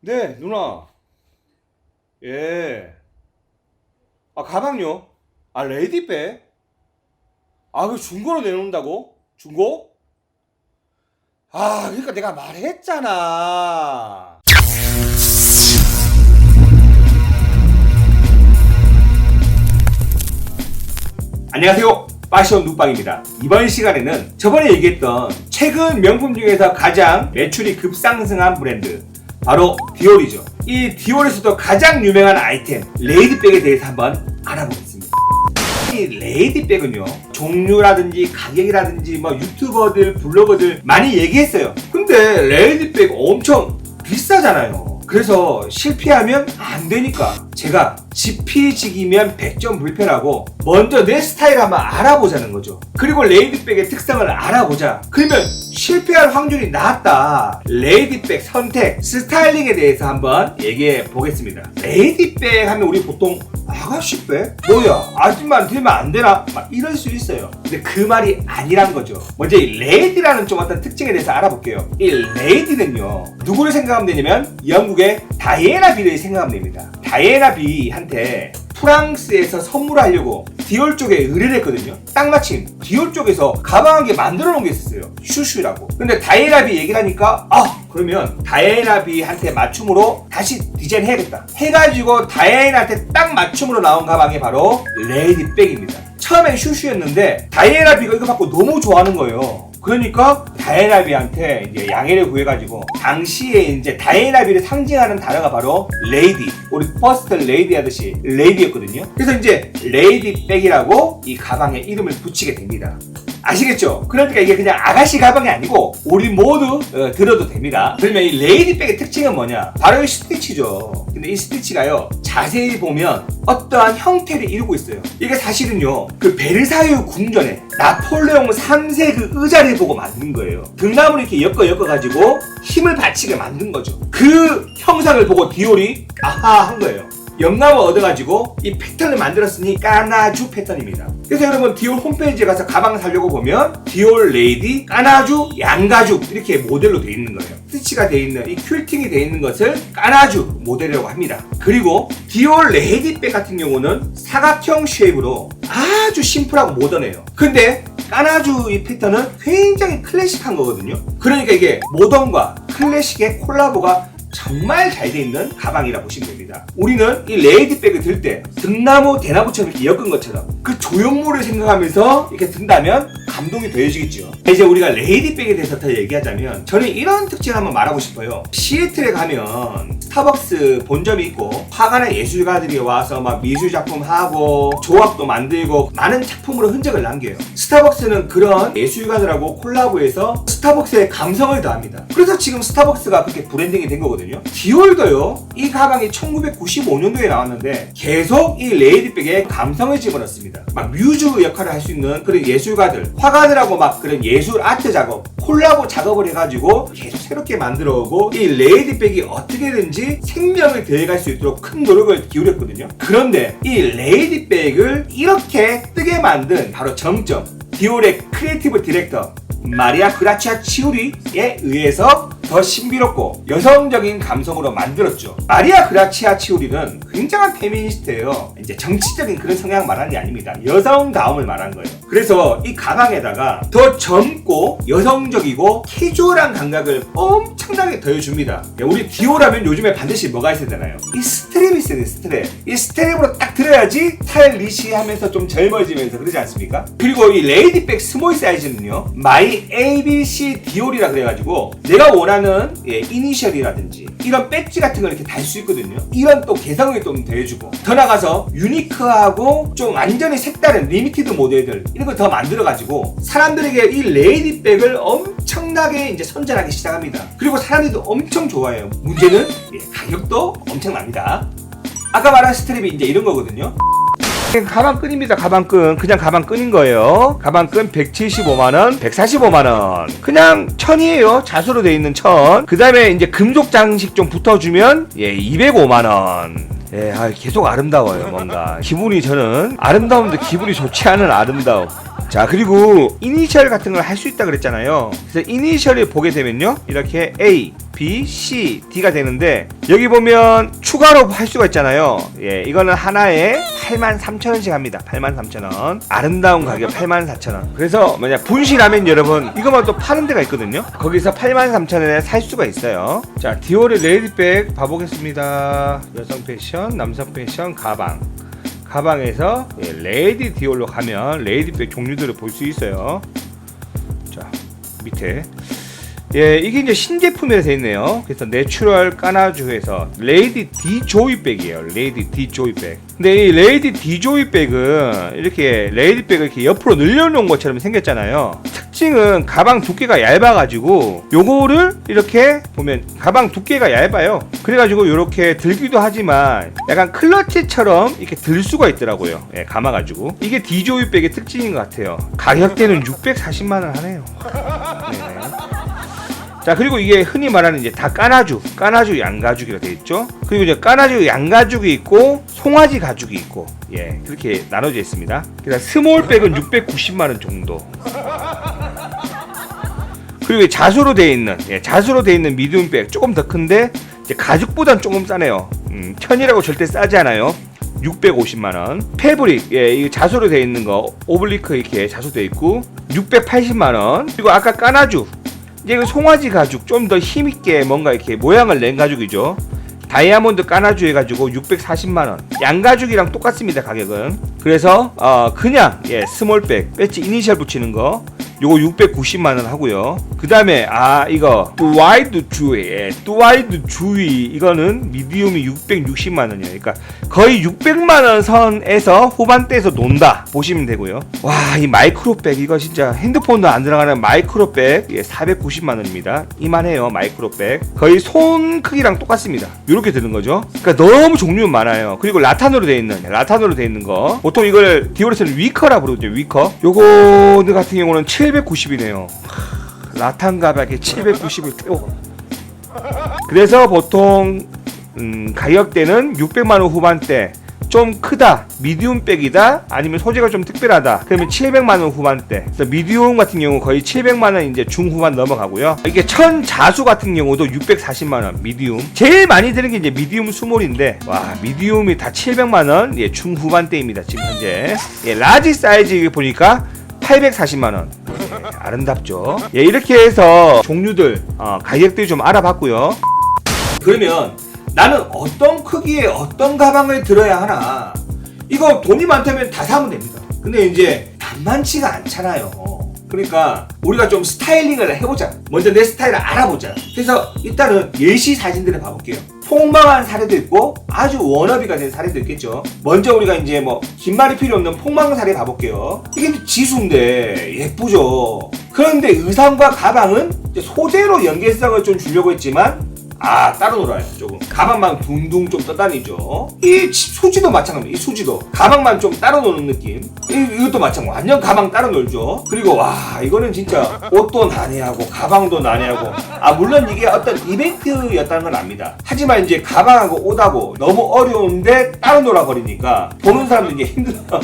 네, 누나. 예. 아, 가방요? 아, 레디백? 아, 그 중고로 내놓는다고? 중고? 아, 그러니까 내가 말했잖아. 안녕하세요. 파션 누빵입니다. 이번 시간에는 저번에 얘기했던 최근 명품 중에서 가장 매출이 급상승한 브랜드, 바로 디올이죠. 이 디올에서도 가장 유명한 아이템, 레이디백에 대해서 한번 알아보겠습니다. 이 레이디백은요, 종류라든지 가격이라든지 뭐 유튜버들, 블로거들 많이 얘기했어요. 근데 레이디백 엄청 비싸잖아요. 그래서 실패하면 안 되니까 제가 지피지기면 100점 불편하고 먼저 내 스타일을 한번 알아보자는 거죠. 그리고 레이디백의 특성을 알아보자. 그러면 실패할 확률이 낮다. 레이디백 선택, 스타일링에 대해서 한번 얘기해 보겠습니다. 레이디백 하면 우리 보통 아가씨백? 뭐야, 아줌마는 들면 안 되나? 막 이럴 수 있어요. 근데 그 말이 아니란 거죠. 먼저 이 레이디라는 좀 어떤 특징에 대해서 알아볼게요. 이 레이디는요, 누구를 생각하면 되냐면 영국의 다이애나 비를 생각하면 됩니다. 다이애나 비한테 프랑스에서 선물하려고 디올 쪽에 의뢰를 했거든요. 딱 마침 디올 쪽에서 가방 한 개 만들어 놓은 게 있었어요. 슈슈라고. 근데 다이애나 비 얘기를 하니까 그러면 다이애나 비한테 맞춤으로 다시 디자인 해야겠다 해가지고 다이애나한테 딱 맞춤으로 나온 가방이 바로 레이디백입니다. 처음엔 슈슈였는데 다이애나 비가 이거 받고 너무 좋아하는 거예요. 그러니까 다이애나비한테 이제 양해를 구해가지고 당시에 이제 다이애나비를 상징하는 단어가 바로 레이디, 우리 퍼스트 레이디 하듯이 레이디였거든요. 그래서 이제 레이디백이라고 이 가방에 이름을 붙이게 됩니다. 아시겠죠? 그러니까 이게 그냥 아가씨 가방이 아니고 우리 모두 들어도 됩니다. 그러면 이 레이디백의 특징은 뭐냐? 바로 이 스티치죠. 근데 이 스티치가요, 자세히 보면 어떠한 형태를 이루고 있어요. 이게 사실은요, 그 베르사유 궁전에 나폴레옹 3세 그 의자를 보고 만든 거예요. 등나무를 이렇게 엮어가지고 힘을 받치게 만든 거죠. 그 형상을 보고 디올이 아하 한 거예요. 영감을 얻어가지고 이 패턴을 만들었으니 까나주 패턴입니다. 그래서 여러분 디올 홈페이지에 가서 가방 사려고 보면 디올 레이디 까나주 양가죽 이렇게 모델로 되어 있는 거예요. 스티치가 되어 있는, 이 퀼팅이 되어 있는 것을 까나주 모델이라고 합니다. 그리고 디올 레이디백 같은 경우는 사각형 쉐입으로 아주 심플하고 모던해요. 근데 까나주 이 패턴은 굉장히 클래식한 거거든요. 그러니까 이게 모던과 클래식의 콜라보가 정말 잘 돼 있는 가방이라 보시면 됩니다. 우리는 이 레이디백을 들 때 등나무 대나무처럼 이렇게 엮은 것처럼 그 조형물을 생각하면서 이렇게 든다면 감동이 더해지겠죠. 이제 우리가 레이디백에 대해서 더 얘기하자면 저는 이런 특징을 한번 말하고 싶어요. 시애틀에 가면 스타벅스 본점이 있고 화가나 예술가들이 와서 막 미술작품 하고 조합도 만들고 많은 작품으로 흔적을 남겨요. 스타벅스는 그런 예술가들하고 콜라보해서 스타벅스의 감성을 더합니다. 그래서 지금 스타벅스가 그렇게 브랜딩이 된 거거든요. 디올도요, 이 가방이 1995년도에 나왔는데 계속 이 레이디백에 감성을 집어넣습니다. 막 뮤즈 역할을 할 수 있는 그런 예술가들, 화가들하고 막 그런 예술 아트 작업, 콜라보 작업을 해가지고 계속 새롭게 만들어 오고 이 레이디백이 어떻게든지 생명을 더해갈 수 있도록 큰 노력을 기울였거든요. 그런데 이 레이디백을 이렇게 뜨게 만든 바로 정점, 디올의 크리에이티브 디렉터 마리아 그라치아 치우리에 의해서 더 신비롭고 여성적인 감성으로 만들었죠. 마리아 그라치아 치우리는 굉장한 페미니스트예요. 이제 정치적인 그런 성향 말하는 게 아닙니다. 여성다움을 말한 거예요. 그래서 이 가방에다가 더 젊고 여성적이고 캐주얼한 감각을 엄청나게 더해줍니다. 우리 디올하면 요즘에 반드시 뭐가 있어야 되나요? 이 스트랩이 있어야 돼요. 스트랩. 이 스트랩으로 딱 들어야지 스타일리시하면서 좀 젊어지면서 그러지 않습니까? 그리고 이 레이디백 스몰 사이즈는요, 마이 ABC 디올이라 그래가지고 내가 원하는 이니셜이라든지 이런 배지 같은 걸 이렇게 달 수 있거든요. 이런 또 개성을 좀 더해주고, 더 나가서 유니크하고 좀 완전히 색다른 리미티드 모델들 이런 걸 더 만들어가지고 사람들에게 이 레이디백을 엄청나게 이제 선전하기 시작합니다. 그리고 사람들도 엄청 좋아해요. 문제는 가격도 엄청납니다. 아까 말한 스트랩이 이제 이런 거거든요. 가방끈입니다. 가방끈. 그냥 가방끈인 거예요. 가방끈 175만원, 145만원. 그냥 천이에요. 자수로 되어 있는 천. 그 다음에 이제 금속 장식 좀 붙어주면 205만원. 계속 아름다워요. 뭔가 기분이, 저는 아름다움도 기분이 좋지 않은 아름다움. 자, 그리고 이니셜 같은 걸 할 수 있다 그랬잖아요. 그래서 이니셜을 보게 되면요, 이렇게 A, B, C, D가 되는데 여기 보면 추가로 할 수가 있잖아요. 예, 이거는 하나에 83,000원씩 합니다. 83,000원. 아름다운 가격 84,000원. 그래서 만약 분실하면 여러분 이것만 또 파는 데가 있거든요. 거기서 83,000원에 살 수가 있어요. 자, 디올의 레이디백 봐보겠습니다. 여성 패션, 남성 패션, 가방에서 예, 레이디 디올로 가면 레이디백 종류들을 볼 수 있어요. 자, 밑에 예, 이게 이제 신제품이라 되어 있네요. 그래서 내추럴 까나주에서 레이디 디 조이백이에요. 레이디 디 조이백. 근데 이 레이디 디 조이백은 이렇게 레이디백을 이렇게 옆으로 늘려놓은 것처럼 생겼잖아요. 특징은 가방 두께가 얇아가지고 요거를 이렇게 보면 가방 두께가 얇아요. 그래가지고 이렇게 들기도 하지만 약간 클러치처럼 이렇게 들 수가 있더라고요. 예, 감아가지고 이게 디 조이백의 특징인 것 같아요. 가격대는 640만원 하네요. 네. 자, 그리고 이게 흔히 말하는 이제 다 까나주 양가죽이라 되어 있죠. 그리고 이제 까나주 양가죽이 있고 송아지 가죽이 있고, 예, 그렇게 나눠져 있습니다. 그래서 스몰백은 690만원 정도. 그리고 자수로 되어 있는, 예, 자수로 되어 있는 미디움백 조금 더 큰데 이제 가죽보단 조금 싸네요. 천이라고 절대 싸지 않아요. 650만원. 패브릭, 예, 이 자수로 되어 있는 거 오블리크 이렇게 자수되어 있고 680만원. 그리고 아까 까나주, 이제 그 송아지 가죽 좀 더 힘있게 뭔가 이렇게 모양을 낸 가죽이죠. 다이아몬드 까나주 해가지고 640만원. 양가죽이랑 똑같습니다, 가격은. 그래서 그냥 예, 스몰백 배지 이니셜 붙이는 거 요거 690만원 하고요. 그 다음에 이거 뚜와이드 주위, 예, 뚜와이드 주위 이거는 미디움이 660만원이에요. 그러니까 거의 600만원 선에서 후반대에서 논다 보시면 되고요. 와, 이 마이크로백 이거 진짜 핸드폰도 안 들어가는 마이크로백, 예, 490만원입니다. 이만해요. 마이크로백 거의 손 크기랑 똑같습니다. 요렇게 드는 거죠. 그러니까 너무 종류 많아요. 그리고 라탄으로 되어 있는 거 보통 이걸 디올에서는 위커라 부르죠. 위커. 요거 같은 경우는 790이네요. 라탄 가방에 790을 태워. 그래서 보통 가격대는 600만원 후반대. 좀 크다, 미디움 백이다, 아니면 소재가 좀 특별하다, 그러면 700만원 후반대. 그래서 미디움 같은 경우 거의 700만원 이제 중후반 넘어가고요. 이게 천자수 같은 경우도 640만원 미디움. 제일 많이 드는 게 이제 미디움 스몰인데, 와, 미디움이 다 700만원, 예, 중후반대입니다 지금 현재. 예, 라지 사이즈 보니까 840만원. 예, 아름답죠. 예, 이렇게 해서 종류들 가격들 좀 알아봤고요. 그러면 나는 어떤 크기의 어떤 가방을 들어야 하나, 이거 돈이 많다면 다 사면 됩니다. 근데 이제 만만치가 않잖아요. 그러니까 우리가 좀 스타일링을 해보자. 먼저 내 스타일을 알아보자. 그래서 일단은 예시 사진들을 봐볼게요. 폭망한 사례도 있고 아주 워너비가 된 사례도 있겠죠. 먼저 우리가 이제 뭐 긴 말이 필요 없는 폭망 사례 봐볼게요. 이게 지수인데 예쁘죠. 그런데 의상과 가방은 이제 소재로 연계성을 좀 주려고 했지만 따로 놀아요. 조금 가방만 둥둥 좀 떠다니죠. 이 수지도 마찬가지입니다. 이 수지도 가방만 좀 따로 노는 느낌. 이것도 마찬가지. 완전 가방 따로 놀죠. 그리고 와, 이거는 진짜 옷도 난해하고 가방도 난해하고. 물론 이게 어떤 이벤트였다는 건 압니다. 하지만 이제 가방하고 옷하고 너무 어려운데 따로 놀아버리니까 보는 사람들이 이게 힘들어.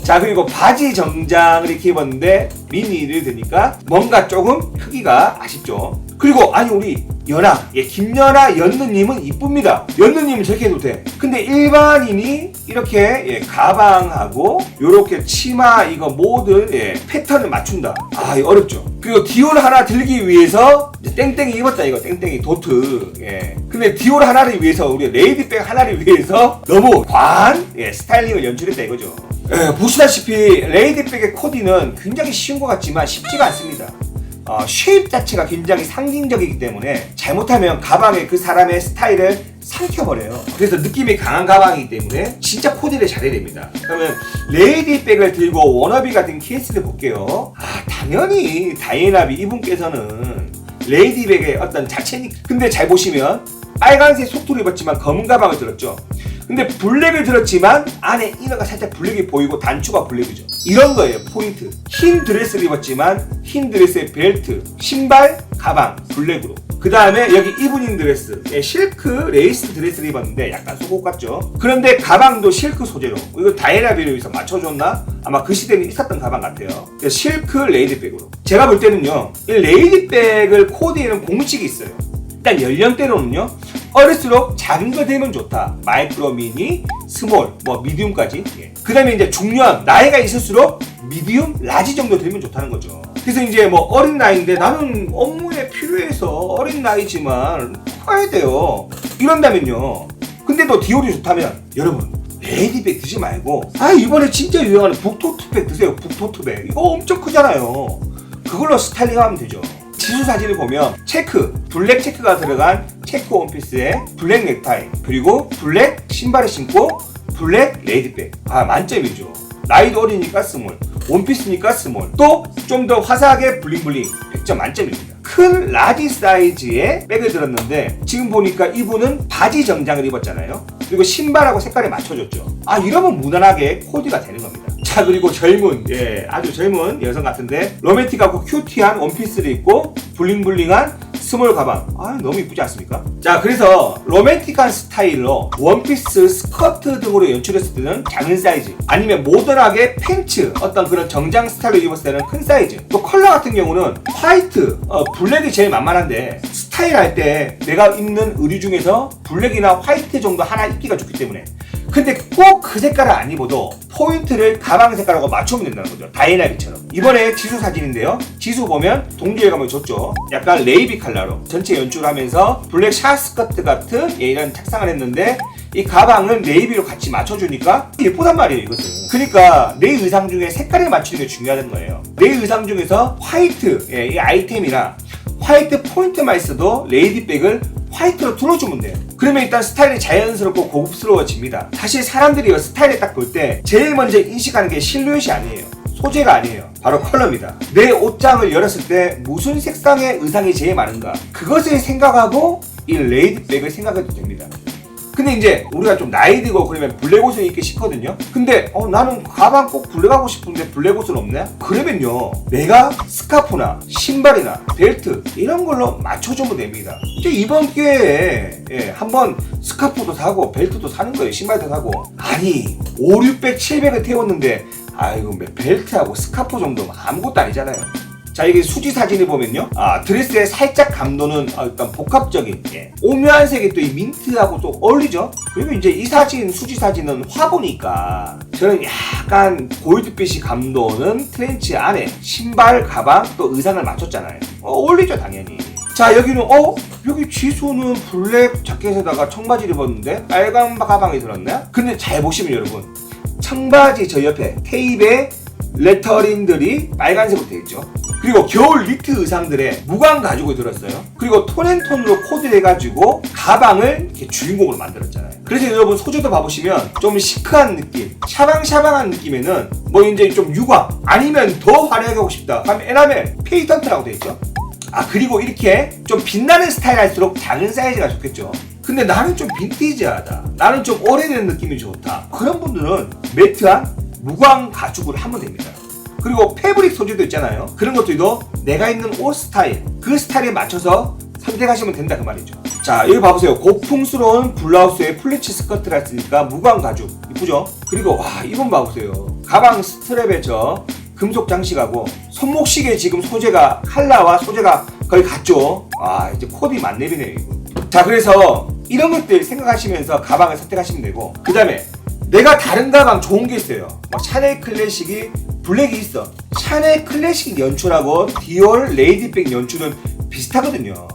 자, 그리고 바지 정장을 이렇게 입었는데 미니를 드니까 뭔가 조금 크기가 아쉽죠. 그리고 우리 연아, 예, 김연아 연느님은 이쁩니다. 연느님은 저렇게 해도 돼. 근데 일반인이 이렇게, 예, 가방하고 요렇게 치마 이거 모든, 예, 패턴을 맞춘다. 이거 어렵죠. 그리고 디올 하나 들기 위해서 이제 땡땡이 입었다. 이거 땡땡이 도트. 예. 근데 디올 하나를 위해서, 우리 레이디백 하나를 위해서 너무 과한, 예, 스타일링을 연출했다 이거죠. 예, 보시다시피 레이디백의 코디는 굉장히 쉬운 것 같지만 쉽지가 않습니다. 쉐입 자체가 굉장히 상징적이기 때문에 잘못하면 가방에 그 사람의 스타일을 삼켜버려요. 그래서 느낌이 강한 가방이기 때문에 진짜 코디를 잘해야 됩니다. 그러면 레이디백을 들고 워너비 같은 케이스를 볼게요. 당연히 다이애나비 이분께서는 레이디백의 어떤 자체니까. 근데 잘 보시면 빨간색 속도를 입었지만 검은 가방을 들었죠. 근데 블랙을 들었지만 안에 이너가 살짝 블랙이 보이고 단추가 블랙이죠. 이런 거예요, 포인트. 흰 드레스를 입었지만 흰 드레스의 벨트, 신발, 가방 블랙으로. 그 다음에 여기 이브닝 드레스, 실크 레이스 드레스를 입었는데 약간 속옷 같죠. 그런데 가방도 실크 소재로, 이거 다이나비로에서 맞춰줬나? 아마 그 시대는 있었던 가방 같아요. 실크 레이디백으로. 제가 볼 때는요, 이 레이디백을 코디에는 공식이 있어요. 일단 연령대로는요, 어릴수록 작은 거 되면 좋다. 마이크로, 미니, 스몰, 뭐 미디움까지. 그 다음에 이제 중요한 나이가 있을수록 미디움, 라지 정도 되면 좋다는 거죠. 그래서 이제 뭐 어린 나이인데 나는 업무에 필요해서 어린 나이지만 커야 돼요. 이런다면요. 근데 또 디올이 좋다면 여러분 레이디백 드지 말고 이번에 진짜 유행하는 북토트백 드세요. 북토트백. 이거 엄청 크잖아요. 그걸로 스타일링하면 되죠. 지수 사진을 보면 체크, 블랙 체크가 들어간 체크 원피스에 블랙 넥타이, 그리고 블랙 신발을 신고 블랙 레이디백. 만점이죠. 나이도 어리니까 스몰, 원피스니까 스몰, 또 좀 더 화사하게 블링블링 100점 만점입니다. 큰 라지 사이즈의 백을 들었는데 지금 보니까 이분은 바지 정장을 입었잖아요. 그리고 신발하고 색깔에 맞춰줬죠. 이러면 무난하게 코디가 되는 겁니다. 자, 그리고 젊은, 아주 젊은 여성 같은데 로맨틱하고 큐티한 원피스를 입고 블링블링한 스몰 가방. 너무 이쁘지 않습니까? 자, 그래서 로맨틱한 스타일로 원피스, 스커트 등으로 연출했을 때는 작은 사이즈, 아니면 모던하게 팬츠, 어떤 그런 정장 스타일로 입었을 때는 큰 사이즈. 또 컬러 같은 경우는 화이트, 블랙이 제일 만만한데 스타일 할 때 내가 입는 의류 중에서 블랙이나 화이트 정도 하나 입기가 좋기 때문에, 근데 꼭 그 색깔을 안 입어도 포인트를 가방 색깔하고 맞추면 된다는 거죠. 다이나비처럼. 이번에 지수 사진인데요. 지수 보면 동주에 가면 좋죠. 약간 네이비 컬러로 전체 연출하면서 블랙 샤스커트 같은 이런 착상을 했는데 이 가방은 네이비로 같이 맞춰주니까 예쁘단 말이에요, 이것은. 그러니까 내 의상 중에 색깔을 맞추는 게 중요하다는 거예요. 내 의상 중에서 화이트, 이 아이템이나 화이트 포인트만 있어도 레이디백을 화이트로 둘러주면 돼요. 그러면 일단 스타일이 자연스럽고 고급스러워집니다. 사실 사람들이 스타일을 딱 볼 때 제일 먼저 인식하는 게 실루엣이 아니에요. 소재가 아니에요. 바로 컬러입니다. 내 옷장을 열었을 때 무슨 색상의 의상이 제일 많은가, 그것을 생각하고 이 레이디백을 생각해도 됩니다. 근데 이제 우리가 좀 나이 들고 그러면 블랙 옷을 입기 싫거든요. 근데 나는 가방 꼭 블랙 하고 싶은데 블랙 옷은 없네? 그러면요, 내가 스카프나 신발이나 벨트 이런 걸로 맞춰주면 됩니다. 이제 이번 기회에 한번 스카프도 사고 벨트도 사는 거예요. 신발도 사고. 5, 600, 700을 태웠는데 이거 벨트하고 스카프 정도면 아무것도 아니잖아요. 자, 이게 수지 사진을 보면요, 드레스의 살짝 감도는 일단 복합적인, 오묘한 색이 또 이 민트하고 또 어울리죠. 그리고 이제 이 사진, 수지 사진은 화보니까 저는 약간 골드빛이 감도는 트렌치 안에 신발, 가방, 또 의상을 맞췄잖아요. 어울리죠, 당연히. 자, 여기는 여기 지수는 블랙 자켓에다가 청바지를 입었는데 빨간 가방이 들었나요? 근데 잘 보시면 여러분, 청바지 저 옆에 테이프에 레터링들이 빨간색으로 되어 있죠. 그리고 겨울 니트 의상들에 무광 가죽을 들었어요. 그리고 톤앤톤으로 코디를 해가지고 가방을 이렇게 주인공으로 만들었잖아요. 그래서 여러분 소재도 봐보시면 좀 시크한 느낌, 샤방샤방한 느낌에는 뭐 이제 좀 유광, 아니면 더 화려하게 하고 싶다 하면 에나멜, 페이턴트라고 되어 있죠. 그리고 이렇게 좀 빛나는 스타일 할수록 작은 사이즈가 좋겠죠. 근데 나는 좀 빈티지하다, 나는 좀 오래된 느낌이 좋다, 그런 분들은 매트한 무광 가죽을 하면 됩니다. 그리고 패브릭 소재도 있잖아요. 그런 것들도 내가 입는 옷 스타일, 그 스타일에 맞춰서 선택하시면 된다 그 말이죠. 자, 여기 봐보세요. 고풍스러운 블라우스에 플리츠 스커트를 했으니까 무광 가죽 이쁘죠? 그리고 이번 봐보세요. 가방 스트랩에 저 금속 장식하고 손목시계 지금 소재가 칼라와 소재가 거의 같죠? 이제 코디 만렙이네요 이거. 자, 그래서 이런 것들 생각하시면서 가방을 선택하시면 되고, 그 다음에 내가 다른 가방 좋은 게 있어요. 샤넬 클래식이 블랙이 있어. 샤넬 클래식 연출하고 디올 레이디백 연출은 비슷하거든요.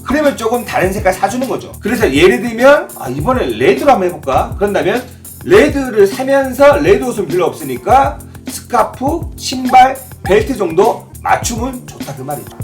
그러면 조금 다른 색깔 사주는 거죠. 그래서 예를 들면 이번에 레드로 한번 해볼까? 그런다면 레드를 사면서 레드 옷은 별로 없으니까 스카프, 신발, 벨트 정도 맞추면 좋다 그 말이죠.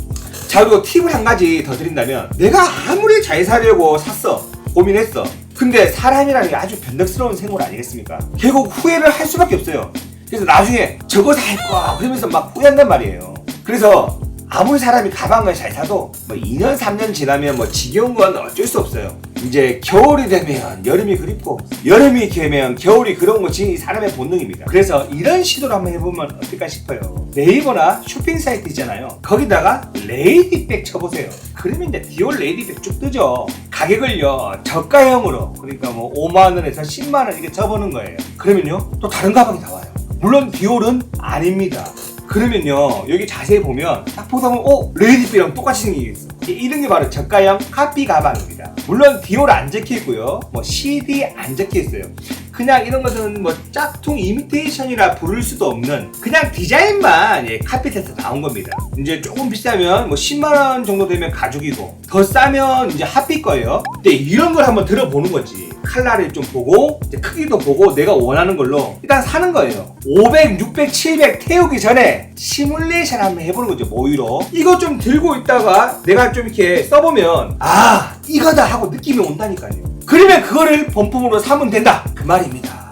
자, 그리고 팁을 한 가지 더 드린다면, 내가 아무리 잘 사려고 샀어, 고민했어. 근데 사람이라는 게 아주 변덕스러운 생물 아니겠습니까? 결국 후회를 할 수밖에 없어요. 그래서 나중에 저거 살 거야 그러면서 막 후회한단 말이에요. 그래서 아무리 사람이 가방을 잘 사도 뭐 2년 3년 지나면 뭐 지겨운 건 어쩔 수 없어요. 이제 겨울이 되면 여름이 그립고 여름이 되면 겨울이 그런 것이 사람의 본능입니다. 그래서 이런 시도를 한번 해보면 어떨까 싶어요. 네이버나 쇼핑 사이트 있잖아요. 거기다가 레이디백 쳐보세요. 그러면 이제 디올 레이디백 쭉 뜨죠. 가격을요 저가형으로, 그러니까 뭐 5만원에서 10만원 이렇게 쳐보는 거예요. 그러면요 또 다른 가방이 나와요. 물론 디올은 아닙니다. 그러면요 여기 자세히 보면 딱 보다 보면 레이디백이랑 똑같이 생긴 게 있어. 이런 게 바로 저가형 카피 가방입니다. 물론 디올 안 적혀있고요, 뭐 CD 안 적혀있어요. 그냥 이런 것은 뭐 짝퉁 이미테이션이라 부를 수도 없는 그냥 디자인만 카피해서 나온 겁니다. 이제 조금 비싸면 뭐 10만원 정도 되면 가죽이고, 더 싸면 이제 핫핏 거예요. 근데 이런 걸 한번 들어보는 거지. 칼라를 좀 보고 이제 크기도 보고 내가 원하는 걸로 일단 사는 거예요. 500, 600, 700 태우기 전에 시뮬레이션 한번 해보는 거죠. 모의로 이거 좀 들고 있다가 내가 좀 이렇게 써보면 아 이거다 하고 느낌이 온다니까요. 그러면 그거를 본품으로 사면 된다 그 말입니다.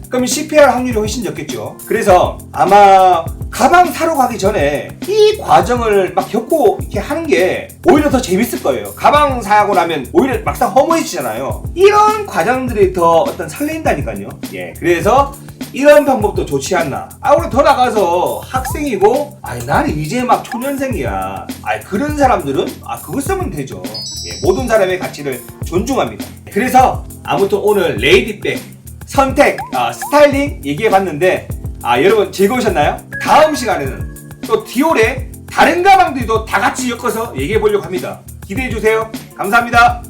그럼 CPR 확률이 훨씬 적겠죠. 그래서 아마 가방 사러 가기 전에 이 과정을 막 겪고 이렇게 하는 게 오히려 더 재밌을 거예요. 가방 사고 나면 오히려 막상 허무해지잖아요. 이런 과정들이 더 어떤 설렌다니까요. 그래서 이런 방법도 좋지 않나. 우리 더 나가서 학생이고 나는 이제 막 초년생이야. 그런 사람들은 그거 쓰면 되죠. 모든 사람의 가치를 존중합니다. 그래서 아무튼 오늘 레이디백 선택, 스타일링 얘기해봤는데 여러분 즐거우셨나요? 다음 시간에는 또 디올의 다른 가방들도 다 같이 엮어서 얘기해보려고 합니다. 기대해주세요. 감사합니다.